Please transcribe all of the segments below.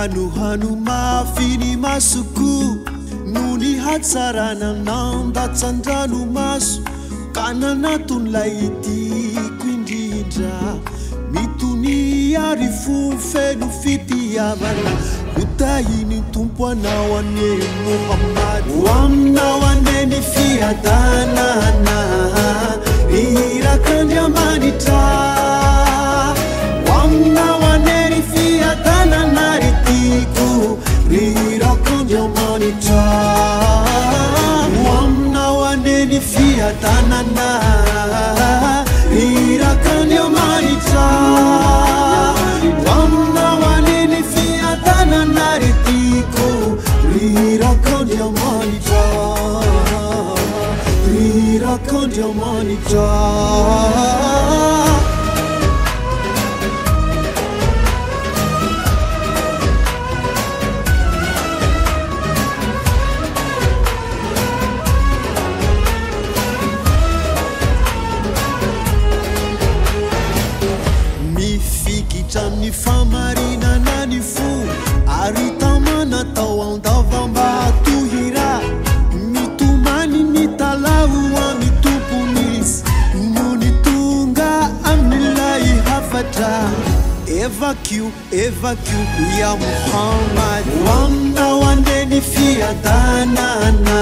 Hanu mafiny masoko nony hatsarana nandatsandrano maso ka nanatonyilay itiko indrindra mitony ary fofeno fitiavana hotahiny tompo anao ane Muhammad aminao ane ny fiadanana irak'Andriamanitra aminao ane ny fiadanana ritiko irak'Andriamanitra aminao ane ny fiadanana irak'Andriamanitra aminao ane ny fiadanana ritiko irak'Andriamanitra irak'Andriamanitra Mifikitra famarinana ny fo ary tamana tao andavamba tohira mitomany ny talao amin'ny tomponisy no ny tonga amin'ilay hafatra evakio ya Muhammad aminao ande ny fiadanana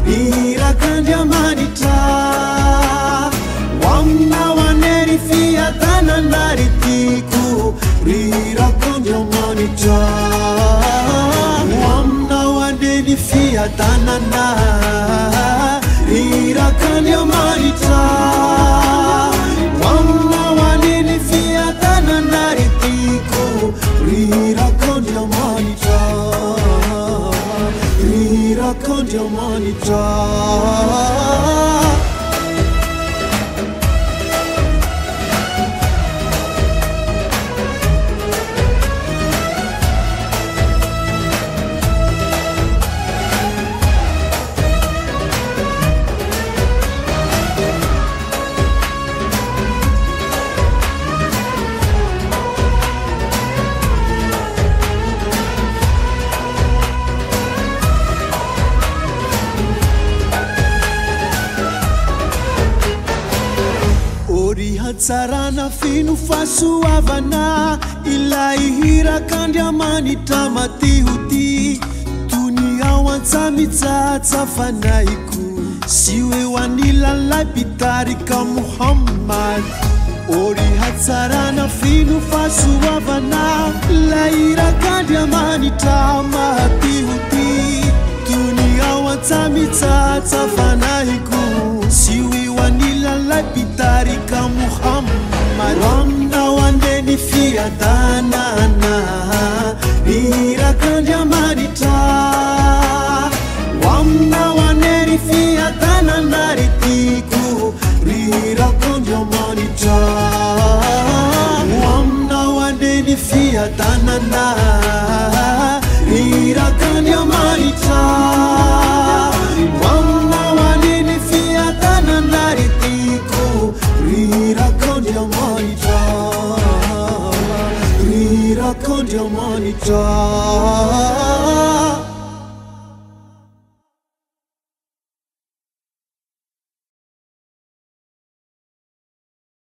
irak'Andriamanitra aminao ane ny fiadanana ritiko irak'Andriamanitra aminao ane ny fiadanana irak'Andriamanitra aminao ane ny fiadanana ritiko irak'Andriamanitra irak'Andriamanitra Sarana fino fasoavana ilay irak'Andriamanitra matihoti tony ao antsamitsatsa fanaiko sy hoe anilalay pitarika Muhammad ori hatsarana fino fasoavana ilay irak'Andriamanitra matihoti tony ao antsamitsatsa fanaiko sy hoe anilalay pitarika Muhammad aminao ande ny fiadanana irak'Andriamanitra aminao ane ny fiadanana ritiko irak'Andriamanitra aminao ane ny fiadanana irak'Andriamanitra aminao ane ny fiadanana ritiko irak'Andriamanitra irak'Andriamanitra